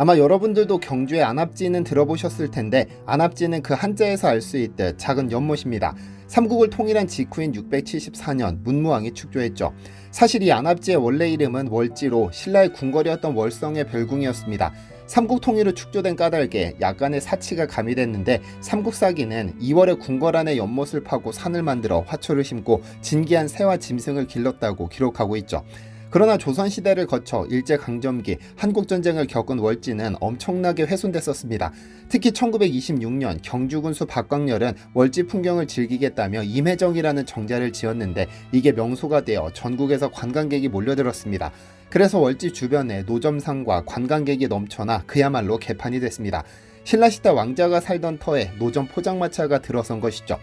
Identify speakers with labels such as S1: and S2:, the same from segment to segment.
S1: 아마 여러분들도 경주의 안압지는 들어보셨을 텐데 안압지는 그 한자에서 알 수 있듯 작은 연못입니다. 삼국을 통일한 직후인 674년 문무왕이 축조했죠. 사실 이 안압지의 원래 이름은 월지로 신라의 궁궐이었던 월성의 별궁이었습니다. 삼국 통일로 축조된 까닭에 약간의 사치가 가미됐는데 삼국사기는 2월에 궁궐 안에 연못을 파고 산을 만들어 화초를 심고 진기한 새와 짐승을 길렀다고 기록하고 있죠. 그러나 조선시대를 거쳐 일제강점기 한국전쟁을 겪은 월지는 엄청나게 훼손됐었습니다. 특히 1926년 경주군수 박광렬은 월지 풍경을 즐기겠다며 임해정이라는 정자를 지었는데 이게 명소가 되어 전국에서 관광객이 몰려들었습니다. 그래서 월지 주변에 노점상과 관광객이 넘쳐나 그야말로 개판이 됐습니다. 신라시대 왕자가 살던 터에 노점 포장마차가 들어선 것이죠.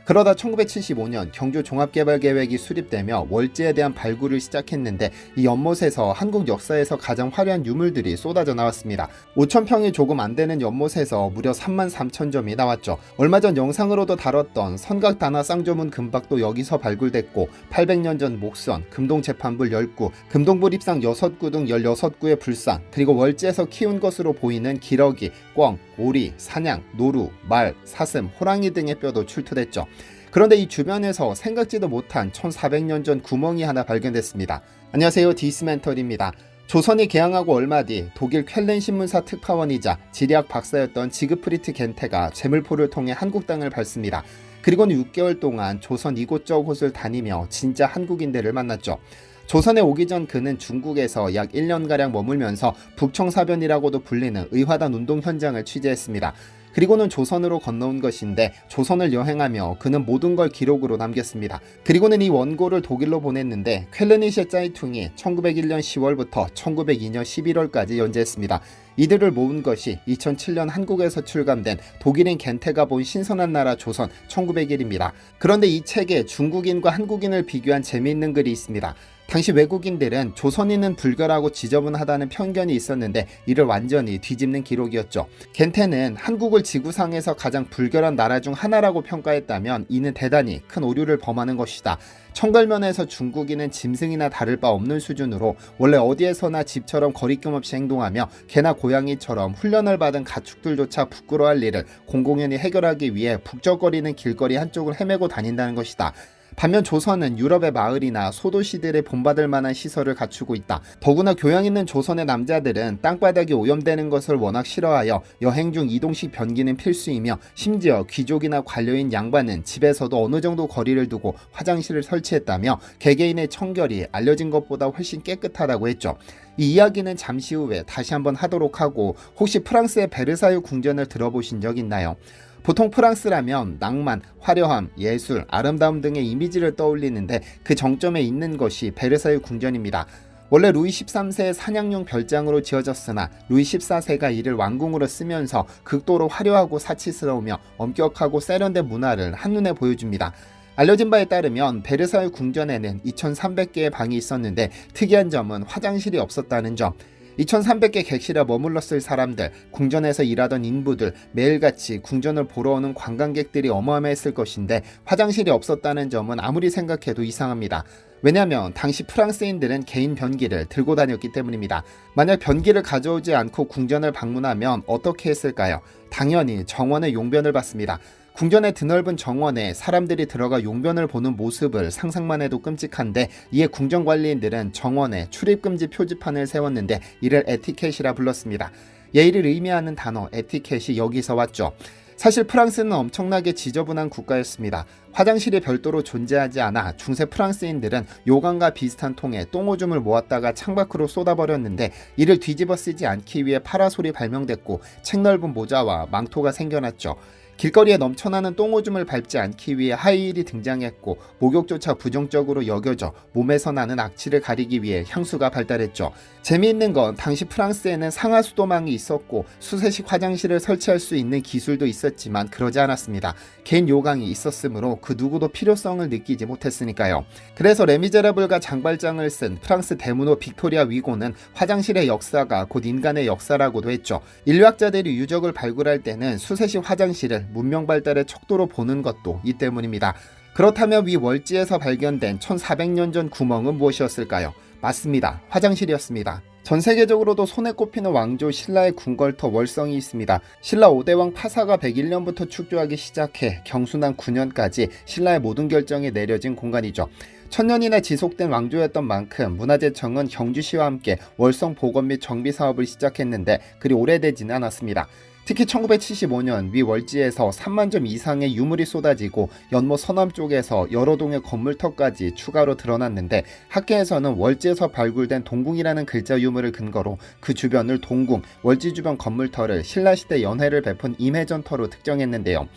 S1: 그러다 1975년 경주 종합개발계획이 수립되며 월지에 대한 발굴을 시작했는데 이 연못에서 한국 역사에서 가장 화려한 유물들이 쏟아져 나왔습니다. 5,000평이 조금 안 되는 연못에서 무려 33,000점이 나왔죠. 얼마 전 영상으로도 다뤘던 선각단화 쌍조문 금박도 여기서 발굴됐고 800년 전 목선, 금동재판불 10구, 금동불입상 6구 등 16구의 불상, 그리고 월지에서 키운 것으로 보이는 기러기, 꿩, 오리, 사냥, 노루, 말, 사슴, 호랑이 등의 뼈도 출토됐죠. 그런데 이 주변에서 생각지도 못한 1400년 전 구멍이 하나 발견됐습니다. 안녕하세요, 디스멘털입니다. 조선이 개항하고 얼마 뒤 독일 쾰른 신문사 특파원이자 지리학 박사였던 지그프리트 겐테가 재물포를 통해 한국 땅을 밟습니다. 그리고는 6개월 동안 조선 이곳저곳을 다니며 진짜 한국인들을 만났죠. 조선에 오기 전 그는 중국에서 약 1년가량 머물면서 북청사변이라고도 불리는 의화단 운동 현장을 취재했습니다. 그리고는 조선으로 건너온 것인데 조선을 여행하며 그는 모든 걸 기록으로 남겼습니다. 그리고는 이 원고를 독일로 보냈는데 쾰르니시에 짜이퉁이 1901년 10월부터 1902년 11월까지 연재했습니다. 이들을 모은 것이 2007년 한국에서 출간된 독일인 겐테가 본 신선한 나라 조선 1901입니다. 그런데 이 책에 중국인과 한국인을 비교한 재미있는 글이 있습니다. 당시 외국인들은 조선인은 불결하고 지저분하다는 편견이 있었는데 이를 완전히 뒤집는 기록이었죠. 겐테는 한국을 지구상에서 가장 불결한 나라 중 하나라고 평가했다면 이는 대단히 큰 오류를 범하는 것이다. 청결면에서 중국인은 짐승이나 다를 바 없는 수준으로 원래 어디에서나 집처럼 거리낌 없이 행동하며 개나 고양이처럼 훈련을 받은 가축들조차 부끄러워할 일을 공공연히 해결하기 위해 북적거리는 길거리 한쪽을 헤매고 다닌다는 것이다. 반면 조선은 유럽의 마을이나 소도시들에 본받을 만한 시설을 갖추고 있다. 더구나 교양 있는 조선의 남자들은 땅바닥이 오염되는 것을 워낙 싫어하여 여행 중 이동식 변기는 필수이며 심지어 귀족이나 관료인 양반은 집에서도 어느 정도 거리를 두고 화장실을 설치했다며 개개인의 청결이 알려진 것보다 훨씬 깨끗하다고 했죠. 이 이야기는 잠시 후에 다시 한번 하도록 하고 혹시 프랑스의 베르사유 궁전을 들어보신 적 있나요? 보통 프랑스라면 낭만, 화려함, 예술, 아름다움 등의 이미지를 떠올리는데 그 정점에 있는 것이 베르사유 궁전입니다. 원래 루이 13세의 사냥용 별장으로 지어졌으나 루이 14세가 이를 왕궁으로 쓰면서 극도로 화려하고 사치스러우며 엄격하고 세련된 문화를 한눈에 보여줍니다. 알려진 바에 따르면 베르사유 궁전에는 2300개의 방이 있었는데 특이한 점은 화장실이 없었다는 점. 2300개 객실에 머물렀을 사람들, 궁전에서 일하던 인부들, 매일같이 궁전을 보러 오는 관광객들이 어마어마했을 것인데 화장실이 없었다는 점은 아무리 생각해도 이상합니다. 왜냐하면 당시 프랑스인들은 개인 변기를 들고 다녔기 때문입니다. 만약 변기를 가져오지 않고 궁전을 방문하면 어떻게 했을까요? 당연히 정원의 용변을 봤습니다. 궁전의 드넓은 정원에 사람들이 들어가 용변을 보는 모습을 상상만 해도 끔찍한데 이에 궁전 관리인들은 정원에 출입금지 표지판을 세웠는데 이를 에티켓이라 불렀습니다. 예의를 의미하는 단어 에티켓이 여기서 왔죠. 사실 프랑스는 엄청나게 지저분한 국가였습니다. 화장실이 별도로 존재하지 않아 중세 프랑스인들은 요강과 비슷한 통에 똥오줌을 모았다가 창밖으로 쏟아버렸는데 이를 뒤집어 쓰지 않기 위해 파라솔이 발명됐고 책 넓은 모자와 망토가 생겨났죠. 길거리에 넘쳐나는 똥오줌을 밟지 않기 위해 하이힐이 등장했고 목욕조차 부정적으로 여겨져 몸에서 나는 악취를 가리기 위해 향수가 발달했죠. 재미있는 건 당시 프랑스에는 상하수도망이 있었고 수세식 화장실을 설치할 수 있는 기술도 있었지만 그러지 않았습니다. 개인 요강이 있었으므로 그 누구도 필요성을 느끼지 못했으니까요. 그래서 레미제라블과 장발장을 쓴 프랑스 대문호 빅토리아 위고는 화장실의 역사가 곧 인간의 역사라고도 했죠. 인류학자들이 유적을 발굴할 때는 수세식 화장실을 문명 발달의 척도로 보는 것도 이 때문입니다. 그렇다면 위 월지에서 발견된 1400년 전 구멍은 무엇이었을까요? 맞습니다. 화장실이었습니다. 전 세계적으로도 손에 꼽히는 왕조 신라의 궁궐터 월성이 있습니다. 신라 5대왕 파사가 101년부터 축조하기 시작해 경순한 9년까지 신라의 모든 결정이 내려진 공간이죠. 1000년이나 지속된 왕조였던 만큼 문화재청은 경주시와 함께 월성 복원 및 정비 사업을 시작했는데 그리 오래되지는 않았습니다. 특히 1975년 위 월지에서 3만 점 이상의 유물이 쏟아지고 연못 서남 쪽에서 여러 동의 건물터까지 추가로 드러났는데 학계에서는 월지에서 발굴된 동궁이라는 글자 유물을 근거로 그 주변을 동궁, 월지 주변 건물터를 신라시대 연회를 베푼 임해전터로 특정했는데요.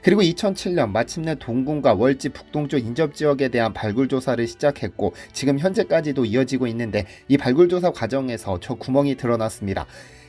S1: 그리고 2007년 마침내 동궁과 월지 북동쪽 인접지역에 대한 발굴조사를 시작했고 지금 현재까지도 이어지고 있는데 이 발굴조사 과정에서 저 구멍이 드러났습니다.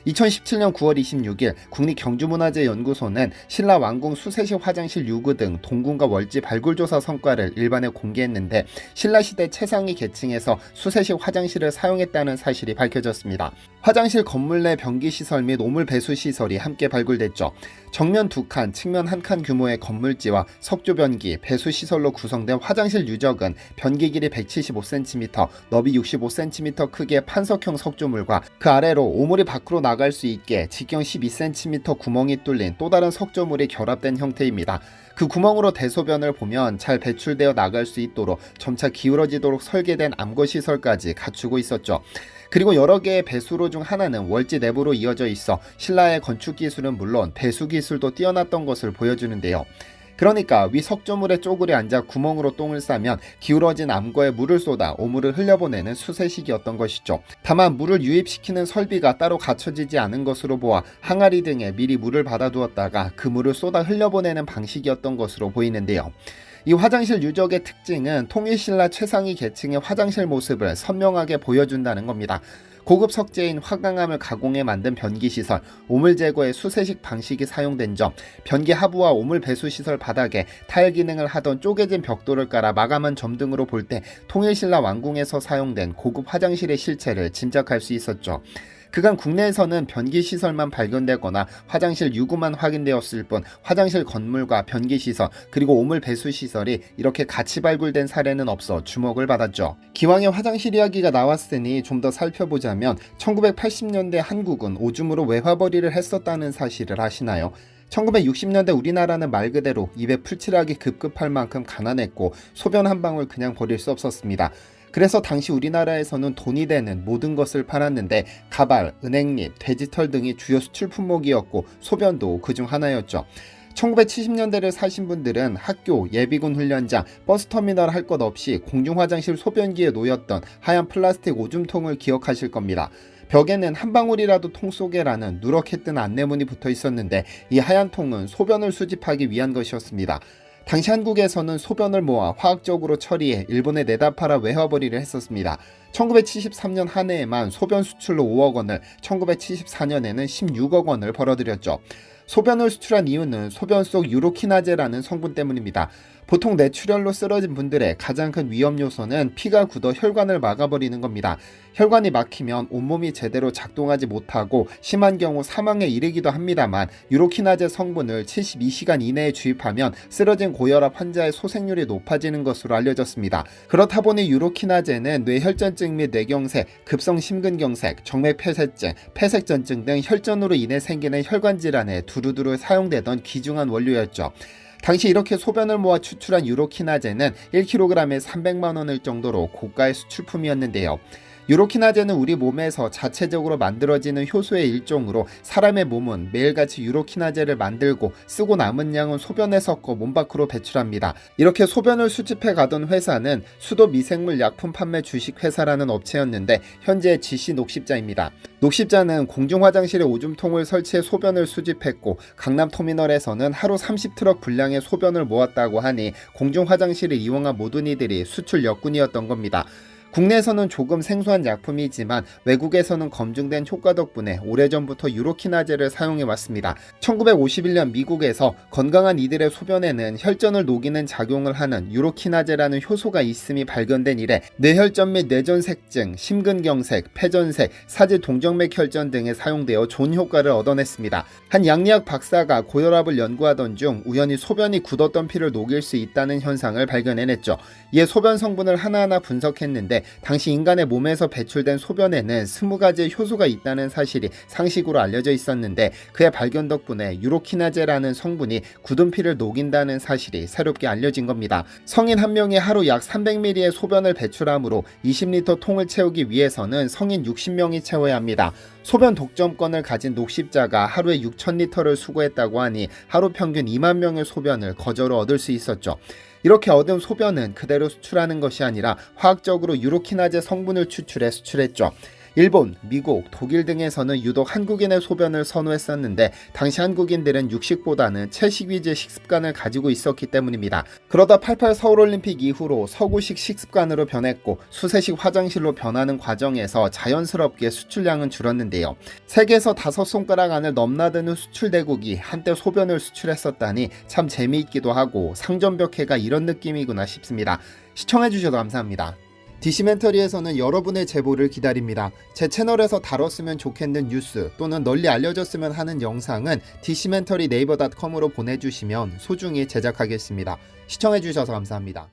S1: 2017년 9월 26일 국립경주문화재연구소는 신라 왕궁 수세식 화장실 유구 등 동궁과 월지 발굴조사 성과를 일반에 공개했는데 신라시대 최상위 계층에서 수세식 화장실을 사용했다는 사실이 밝혀졌습니다. 화장실 건물 내 변기시설 및 오물 배수시설이 함께 발굴됐죠. 정면 2칸, 측면 1칸 규모의 건물지와 석조변기, 배수시설로 구성된 화장실 유적은 변기 길이 175cm, 너비 65cm 크기의 판석형 석조물과 그 아래로 오물이 밖으로 나갈 수 있게 직경 12cm 구멍이 뚫린 또 다른 석조물이 결합된 형태입니다. 그 구멍으로 대소변을 보면 잘 배출되어 나갈 수 있도록 점차 기울어지도록 설계된 암거시설까지 갖추고 있었죠. 그리고 여러 개의 배수로 중 하나는 월지 내부로 이어져 있어 신라의 건축기술은 물론 배수기술도 뛰어났던 것을 보여주는데요. 그러니까 위 석조물의 쪼그려 앉아 구멍으로 똥을 싸면 기울어진 암거에 물을 쏟아 오물을 흘려보내는 수세식이었던 것이죠. 다만 물을 유입시키는 설비가 따로 갖춰지지 않은 것으로 보아 항아리 등에 미리 물을 받아두었다가 그 물을 쏟아 흘려보내는 방식이었던 것으로 보이는데요. 이 화장실 유적의 특징은 통일신라 최상위 계층의 화장실 모습을 선명하게 보여준다는 겁니다. 고급 석재인 화강암을 가공해 만든 변기시설, 오물 제거의 수세식 방식이 사용된 점, 변기 하부와 오물 배수시설 바닥에 타일 기능을 하던 쪼개진 벽돌을 깔아 마감한 점 등으로 볼 때 통일신라 왕궁에서 사용된 고급 화장실의 실체를 짐작할 수 있었죠. 그간 국내에서는 변기시설만 발견되거나 화장실 유구만 확인되었을 뿐 화장실 건물과 변기시설 그리고 오물 배수시설이 이렇게 같이 발굴된 사례는 없어 주목을 받았죠. 기왕에 화장실 이야기가 나왔으니 좀 더 살펴보자면 1980년대 한국은 오줌으로 외화벌이를 했었다는 사실을 아시나요? 1960년대 우리나라는 말 그대로 입에 풀칠하기 급급할 만큼 가난했고 소변 한 방울 그냥 버릴 수 없었습니다. 그래서 당시 우리나라에서는 돈이 되는 모든 것을 팔았는데 가발, 은행잎, 돼지털 등이 주요 수출 품목이었고 소변도 그중 하나였죠. 1970년대를 사신 분들은 학교, 예비군 훈련장, 버스터미널 할 것 없이 공중화장실 소변기에 놓였던 하얀 플라스틱 오줌통을 기억하실 겁니다. 벽에는 한 방울이라도 통 속에라는 누렇게 뜬 안내문이 붙어 있었는데 이 하얀 통은 소변을 수집하기 위한 것이었습니다. 당시 한국에서는 소변을 모아 화학적으로 처리해 일본에 내다 팔아 외화벌이를 했었습니다. 1973년 한 해에만 소변 수출로 5억 원을, 1974년에는 16억 원을 벌어들였죠. 소변을 수출한 이유는 소변 속 유로키나제라는 성분 때문입니다. 보통 뇌출혈로 쓰러진 분들의 가장 큰 위험 요소는 피가 굳어 혈관을 막아버리는 겁니다. 혈관이 막히면 온몸이 제대로 작동하지 못하고 심한 경우 사망에 이르기도 합니다만 유로키나제 성분을 72시간 이내에 주입하면 쓰러진 고혈압 환자의 소생률이 높아지는 것으로 알려졌습니다. 그렇다 보니 유로키나제는 뇌혈전증 및 뇌경색, 급성 심근경색, 정맥폐쇄증, 폐색전증 등 혈전으로 인해 생기는 혈관 질환에 두루두루 사용되던 귀중한 원료였죠. 당시 이렇게 소변을 모아 추출한 유로키나제는 1kg에 300만 원일 정도로 고가의 수출품이었는데요. 유로키나제는 우리 몸에서 자체적으로 만들어지는 효소의 일종으로 사람의 몸은 매일같이 유로키나제를 만들고 쓰고 남은 양은 소변에 섞어 몸 밖으로 배출합니다. 이렇게 소변을 수집해 가던 회사는 수도 미생물 약품 판매 주식회사라는 업체였는데 현재 GC 녹십자입니다. 녹십자는 공중화장실에 오줌통을 설치해 소변을 수집했고 강남터미널에서는 하루 30트럭 분량의 소변을 모았다고 하니 공중화장실을 이용한 모든 이들이 수출 역군이었던 겁니다. 국내에서는 조금 생소한 약품이지만 외국에서는 검증된 효과 덕분에 오래전부터 유로키나제를 사용해왔습니다. 1951년 미국에서 건강한 이들의 소변에는 혈전을 녹이는 작용을 하는 유로키나제라는 효소가 있음이 발견된 이래 뇌혈전 및 뇌전색증, 심근경색, 폐전색, 사지 동정맥 혈전 등에 사용되어 좋은 효과를 얻어냈습니다. 한 양리학 박사가 고혈압을 연구하던 중 우연히 소변이 굳었던 피를 녹일 수 있다는 현상을 발견해냈죠. 이에 소변 성분을 하나하나 분석했는데 있었는데 당시 인간의 몸에서 배출된 소변에는 20가지의 효소가 있다는 사실이 상식으로 알려져 있었는데 그의 발견 덕분에 유로키나제라는 성분이 굳은 피를 녹인다는 사실이 새롭게 알려진 겁니다. 성인 한 명이 하루 약 300ml의 소변을 배출하므로 20리터 통을 채우기 위해서는 성인 60명이 채워야 합니다. 소변 독점권을 가진 녹십자가 하루에 6,000리터를 수거했다고 하니 하루 평균 2만 명의 소변을 거저로 얻을 수 있었죠. 이렇게 얻은 소변은 그대로 수출하는 것이 아니라 화학적으로 유로키나제 성분을 추출해 수출했죠. 일본, 미국, 독일 등에서는 유독 한국인의 소변을 선호했었는데 당시 한국인들은 육식보다는 채식 위주의 식습관을 가지고 있었기 때문입니다. 그러다 88 서울올림픽 이후로 서구식 식습관으로 변했고 수세식 화장실로 변하는 과정에서 자연스럽게 수출량은 줄었는데요. 세계에서 5손가락 안을 넘나드는 수출대국이 한때 소변을 수출했었다니 참 재미있기도 하고 상점벽해가 이런 느낌이구나 싶습니다. 시청해주셔서 감사합니다. 디시멘터리에서는 여러분의 제보를 기다립니다. 제 채널에서 다뤘으면 좋겠는 뉴스 또는 널리 알려졌으면 하는 영상은 디시멘터리 네이버.com으로 보내주시면 소중히 제작하겠습니다. 시청해주셔서 감사합니다.